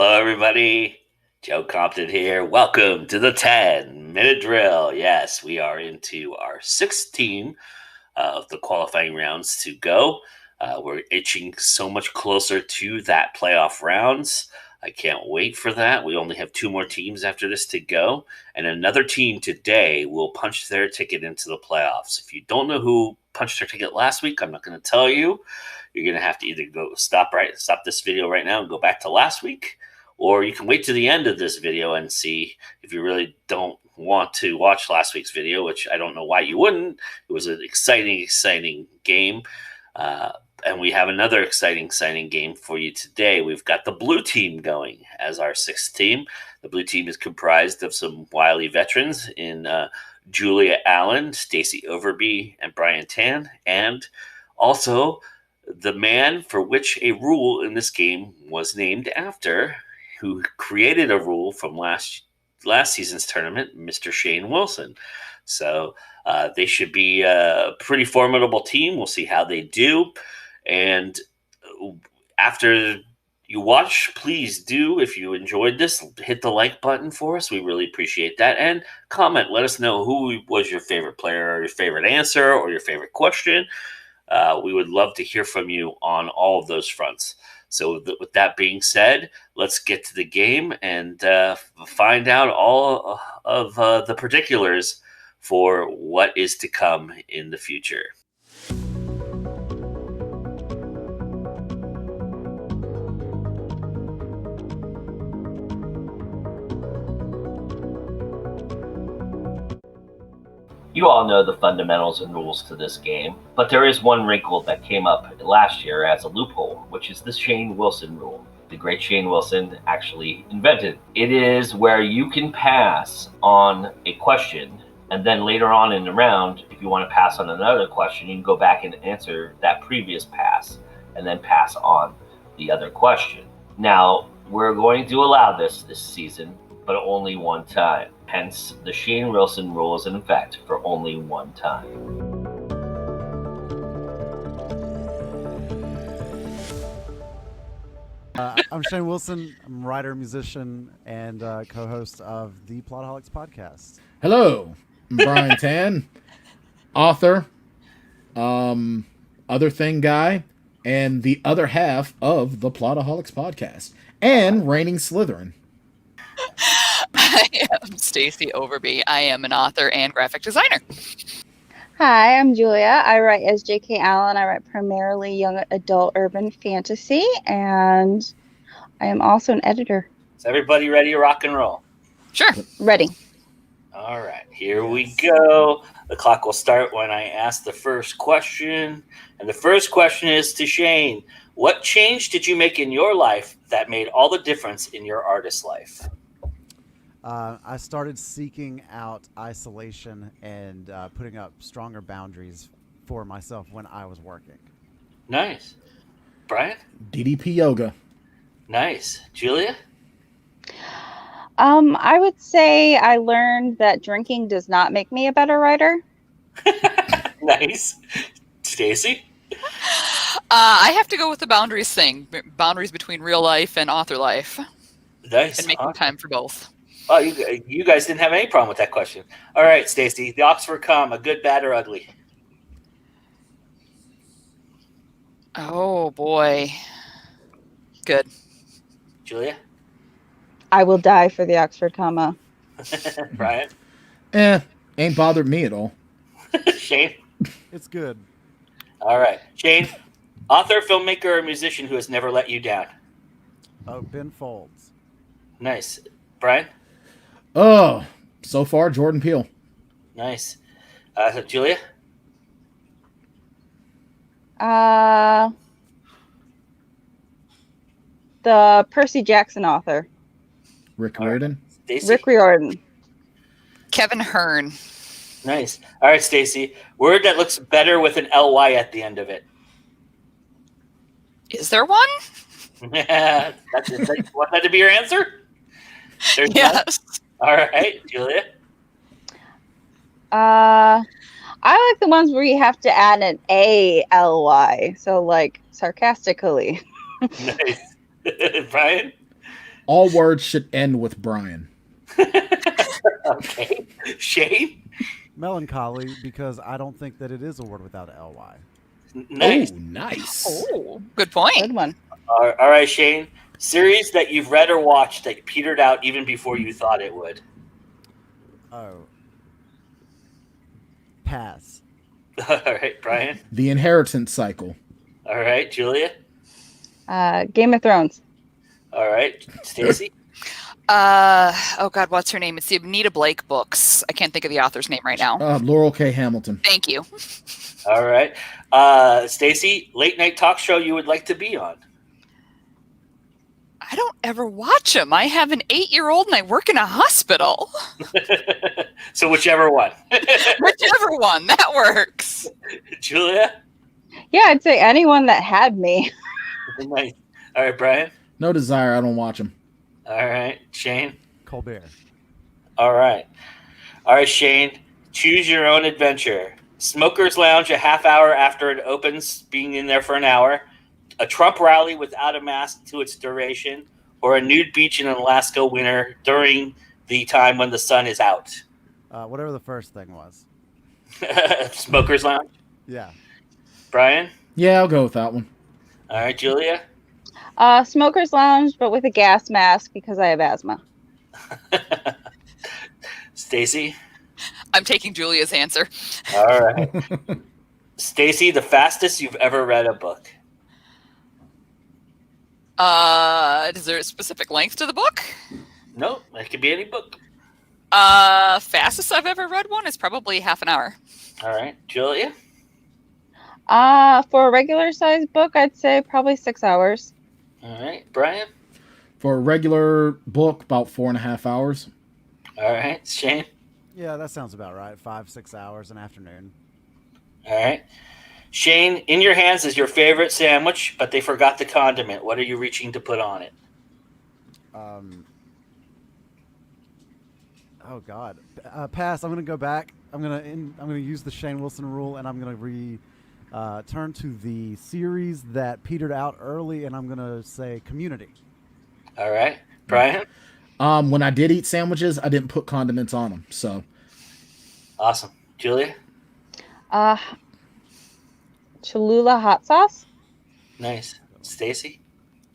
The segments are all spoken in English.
Hello, everybody. Joe Compton here. Welcome to the 10-minute drill. Yes, we are into our 16 of the qualifying rounds to go. We're itching so much closer to that playoff rounds. I can't wait for that. We only have 2 more teams after this to go. And another team today will punch their ticket into the playoffs. If you don't know who punched their ticket last week, I'm not going to tell you. You're going to have to either stop this video right now and go back to last week, or you can wait to the end of this video and see if you really don't want to watch last week's video, which I don't know why you wouldn't. It was an exciting game. And we have another exciting game for you today. We've got the blue team going as our 6th team. The blue team is comprised of some wily veterans in Julia Allen, Stacy Overby, and Bryan Tann, and also the man for which a rule in this game was named after, who created a rule from last season's tournament, Mr. Shane Wilson. So they should be a pretty formidable team. We'll see how they do. And after you watch, please do, if you enjoyed this, hit the like button for us. We really appreciate that. And comment. Let us know who was your favorite player, or your favorite answer, or your favorite question. We would love to hear from you on all of those fronts. So with that being said, let's get to the game and find out all of the particulars for what is to come in the future. You all know the fundamentals and rules to this game, but there is one wrinkle that came up last year as a loophole, which is the Shane Wilson rule. The great Shane Wilson actually invented. It is where you can pass on a question, and then later on in the round, if you want to pass on another question, you can go back and answer that previous pass, and then pass on the other question. Now, we're going to allow this season, but only one time. Hence, the Shane Wilson rule is in effect for only one time. I'm Shane Wilson. I'm a writer, musician, and co-host of the Plotaholics podcast. Hello, I'm Bryan Tann, author, other thing guy, and the other half of the Plotaholics podcast, and reigning Slytherin. I am Stacy Overby. I am an author and graphic designer. Hi, I'm Julia. I write as J.K. Allen. I write primarily young adult urban fantasy, and I am also an editor. Is everybody ready to rock and roll? Sure. Ready. All right, here we go. The clock will start when I ask the first question. And the first question is to Shane. What change did you make in your life that made all the difference in your artist life? I started seeking out isolation and putting up stronger boundaries for myself when I was working. Nice. Bryan? DDP yoga. Nice. Julia? I would say I learned that drinking does not make me a better writer. Nice. Stacy? I have to go with the boundaries thing. Boundaries between real life and author life. Nice. And making time for both. Oh, you guys didn't have any problem with that question. All right, Stacy. The Oxford comma, good, bad, or ugly? Oh, boy. Good. Julia? I will die for the Oxford comma. Bryan? Ain't bothered me at all. Shane? It's good. All right. Shane, author, filmmaker, or musician who has never let you down? Oh, Ben Folds. Nice. Bryan? Oh, so far, Jordan Peele. Nice. Julia? The Percy Jackson author. Rick Riordan. Stacy? Rick Riordan. Kevin Hearn. Nice. All right, Stacy. Word that looks better with an LY at the end of it. Is there one? Want that to be your answer? There's Yes. None? All right, Julia. I like the ones where you have to add an ALY, so like sarcastically. Nice. Bryan? All words should end with Bryan. Okay. Shane? Melancholy, because I don't think that it is a word without a ly. Nice. Oh, nice. Oh, good point. Good one. All right, Shane. Series that you've read or watched that petered out even before you thought it would. Oh. Pass. All right, Bryan. The Inheritance Cycle. All right, Julia. Game of Thrones. All right, Stacy. Oh God, what's her name? It's the Anita Blake books. I can't think of the author's name right now. Laurel K. Hamilton. Thank you. All right, Stacy. Late night talk show you would like to be on. I don't ever watch them. I have an 8-year-old and I work in a hospital. So whichever one. Whichever one, that works. Julia. Yeah, I'd say anyone that had me. Nice. All right, Bryan. No desire. I don't watch them. All right, Shane. Colbert. All right, Shane. Choose your own adventure. Smokers Lounge a half hour after it opens, being in there for an hour. A Trump rally without a mask to its duration, or a nude beach in an Alaska winter during the time when the sun is out. Whatever the first thing was. Smokers Lounge. Yeah. Bryan. Yeah, I'll go with that one. All right, Julia. Smoker's Lounge, but with a gas mask because I have asthma. Stacy. I'm taking Julia's answer. All right. Stacy, the fastest you've ever read a book. Is there a specific length to the book? No, it could be any book. Fastest I've ever read one is probably half an hour. All right, Julia. For a regular size book, I'd say probably 6 hours. All right, Bryan. For a regular book, about 4.5 hours. All right, Shane. Yeah, that sounds about right. 5-6 hours an afternoon. All right. Shane, in your hands is your favorite sandwich, but they forgot the condiment. What are you reaching to put on it? Oh God. Pass. I'm gonna go back. I'm gonna use the Shane Wilson rule, and I'm gonna turn to the series that petered out early, and I'm gonna say Community. All right, Bryan. When I did eat sandwiches, I didn't put condiments on them. So Awesome, Julia. Cholula hot sauce. Nice, Stacy.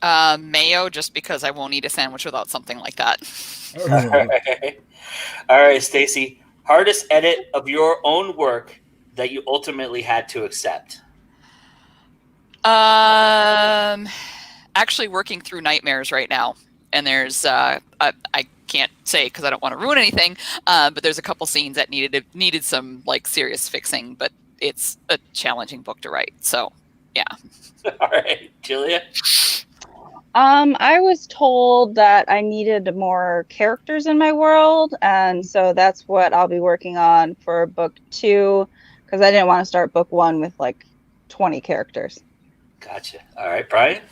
Mayo, just because I won't eat a sandwich without something like that. All right, Stacy. Hardest edit of your own work that you ultimately had to accept. Actually working through Nightmares right now, and there's I can't say because I don't want to ruin anything, but there's a couple scenes that needed some like serious fixing, but it's a challenging book to write. So yeah. All right, Julia. I was told that I needed more characters in my world, and so that's what I'll be working on for book 2, because I didn't want to start book 1 with like 20 characters. Gotcha. All right, Bryan.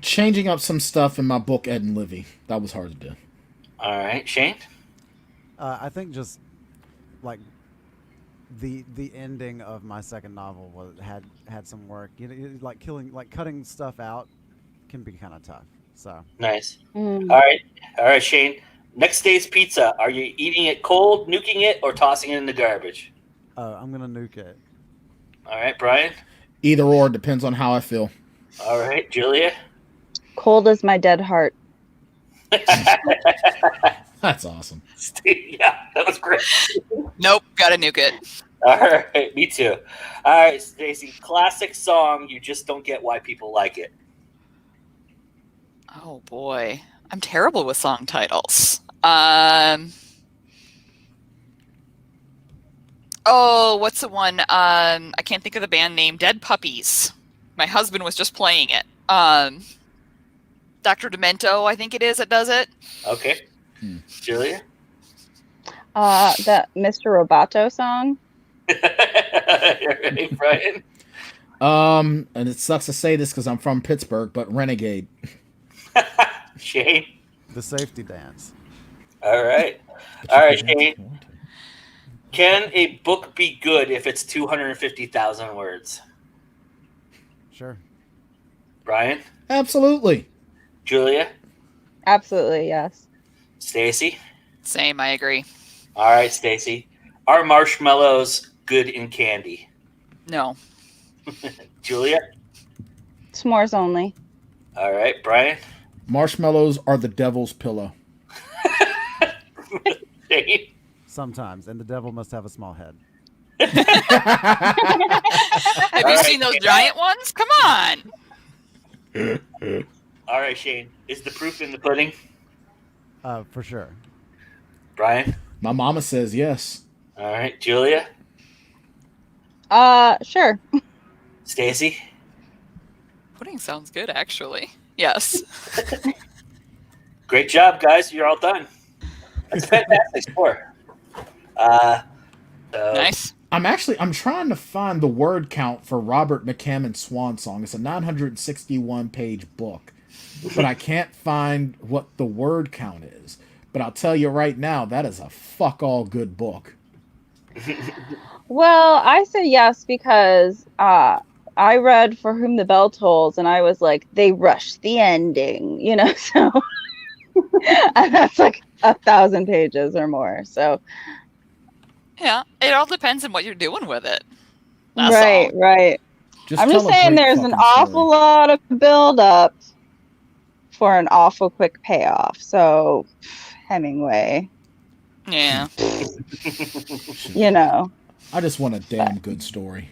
changing up some stuff in my book Ed and Livy. That was hard to do. All right, Shane. I think just like the ending of my second novel had some work. You know, like cutting stuff out can be kind of tough. So Nice. All right, Shane. Next day's pizza. Are you eating it cold, nuking it, or tossing it in the garbage? I'm gonna nuke it. All right, Bryan. Either or, depends on how I feel. All right, Julia. Cold as my dead heart. That's awesome. Yeah, that was great. Nope, gotta nuke it. All right, me too. All right, Stacy. Classic song. You just don't get why people like it. Oh boy, I'm terrible with song titles. Oh, what's the one? I can't think of the band name. Dead Puppies. My husband was just playing it. Dr. Demento, I think it is, that does it. Okay. Julia. That Mr. Roboto song. Ready, Bryan? And it sucks to say this because I'm from Pittsburgh, but Renegade. Shane. The safety dance. All right. All right, Shane. Can a book be good if it's 250,000 words? Sure. Bryan? Absolutely. Julia? Absolutely, yes. Stacy? Same, I agree. All right, Stacy. Are marshmallows good in candy? No. Julia? S'mores only. All right, Brian? Marshmallows are the devil's pillow. Shane? Sometimes, and the devil must have a small head. Have All you right, seen those Shane. giant ones? Come on. All right, Shane. Is the proof in the pudding? For sure. Brian? My mama says yes. All right, Julia? Sure. Stacy? Pudding sounds good, actually. Yes. Great job, guys. You're all done. That's a fantastic score. So Nice. I'm trying to find the word count for Robert McCammon's Swan Song. It's a 961 page book, but I can't find what the word count is. But I'll tell you right now, that is a fuck all good book. Well, I said yes because I read For Whom the Bell Tolls, and I was like, they rushed the ending, so and that's like 1,000 pages or more. So Yeah, it all depends on what you're doing with it. That's right, all. right. I'm just tell a saying great there's an fucking awful story. lot of build up for an awful quick payoff. So Mm. Hemingway, Yeah. you know. I just want a damn good story.